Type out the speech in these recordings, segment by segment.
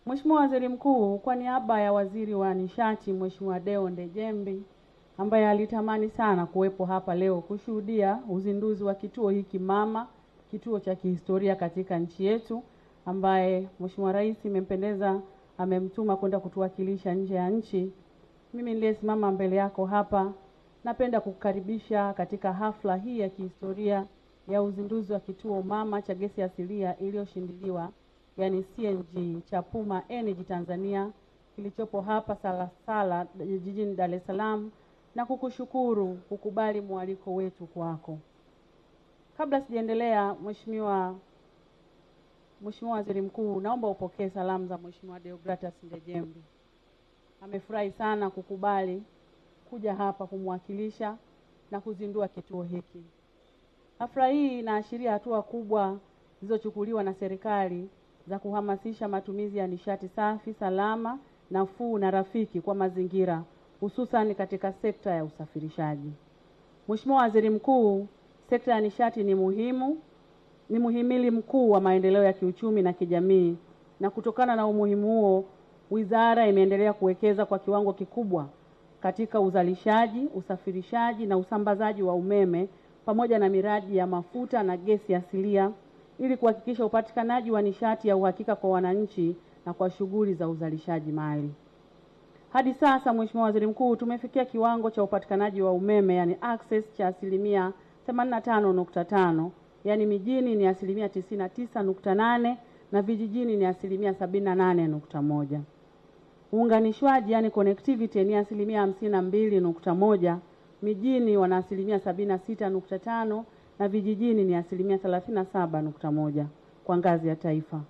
Mheshimiwa Waziri Mkuu, kwa niaba ya Waziri wa Nishati Mheshimiwa Deo Ndejembi ambaye alitamani sana kuwepo hapa leo kushuhudia uzinduzi wa kituo hiki mama, kituo cha kihistoria katika nchi yetu, ambaye Mheshimiwa Rais imempendeza amemtuma kwenda kutuwakilisha nje ya nchi. Mimi niliyesimama mbele yako hapa napenda kukukaribisha katika hafla hii ya kihistoria ya uzinduzi wa kituo mama cha gesi asilia iliyoshindiliwa, yani CNG cha Puma Energy Tanzania, kilichopo hapa Salasala jijini Dar es Salaam, na kukushukuru kukubali mwaliko wetu kwako. Kabla sijaendelea, Mheshimiwa Waziri Mkuu, naomba upokee salamu za Mheshimiwa Deogratas Ndejembi. Amefurahi sana kukubali kuja hapa kumwakilisha na kuzindua kituo hiki. Hafla hii inaashiria hatua kubwa zilizochukuliwa na serikali za kuhamasisha matumizi ya nishati safi, salama, nafuu na rafiki kwa mazingira, hususan katika sekta ya usafirishaji. Mheshimiwa Waziri Mkuu, sekta ya nishati ni muhimili mkuu wa maendeleo ya kiuchumi na kijamii, na kutokana na umuhimu huo, wizara imeendelea kuwekeza kwa kiwango kikubwa katika uzalishaji, usafirishaji na usambazaji wa umeme pamoja na miradi ya mafuta na gesi asilia ili kuhakikisha upatikanaji wa nishati ya uhakika kwa wananchi na kwa shughuli za uzalishaji mali. Hadi sasa, Mheshimiwa Waziri Mkuu, tumefikia kiwango cha upatikanaji wa umeme, yani access, cha 85.5%, yani mijini ni 99.8% na vijijini ni 78.1%. Uunganishwaji, yani connectivity, ni 52.1%, mijini wana 76.5% na vijijini ni 37.1% kwa ngazi ya taifa.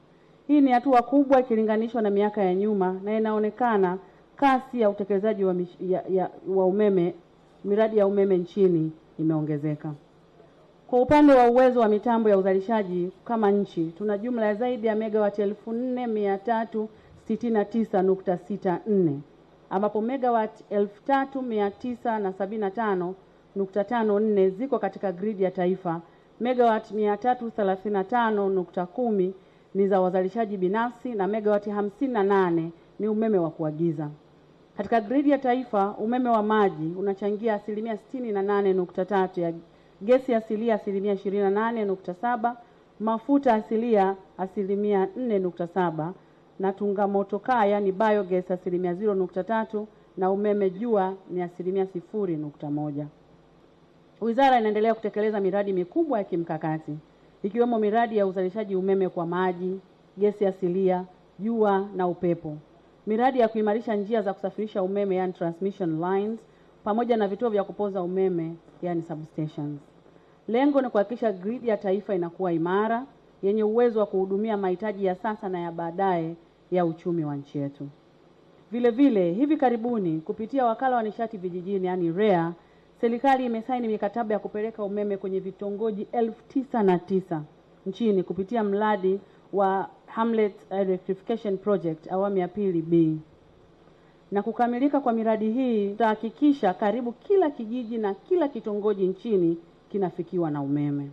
Hii ni hatua kubwa ikilinganishwa na miaka ya nyuma, na inaonekana kasi ya utekelezaji wa umeme, miradi ya umeme nchini imeongezeka. Kwa upande wa uwezo wa mitambo ya uzalishaji, kama nchi tuna jumla ya zaidi ya megawati 4369.64, ambapo megawati 3975.54 ziko katika gridi ya taifa, megawati 335.10 ni za wazalishaji binafsi na megawati 58 ni umeme wa kuagiza. Katika gridi ya taifa, umeme wa maji unachangia 68.3% ya gesi asilia 28.7%, mafuta asilia 4.7%, na tunga moto kaya ni biogas 0.3%, na umeme jua ni 0.1%. Wizara inaendelea kutekeleza miradi mikubwa ya kimkakati ikiwemo miradi ya uzalishaji umeme kwa maji, gesi asilia, jua na upepo, miradi ya kuimarisha njia za kusafirisha umeme, yani transmission lines, pamoja na vituo vya kupoza umeme, yani substations. Lengo ni kuhakikisha grid ya taifa inakuwa imara, yenye uwezo wa kuhudumia mahitaji ya sasa na ya baadaye ya uchumi wa nchi yetu. Vile vile, hivi karibuni kupitia wakala wa nishati vijijini, yani REA, serikali imesaini mikataba ya kupeleka umeme kwenye vitongoji 909 nchini kupitia mradi wa Hamlet Electrification Project awamu ya pili B. Na kukamilika kwa miradi hii tutahakikisha karibu kila kijiji na kila kitongoji nchini kinafikiwa na umeme.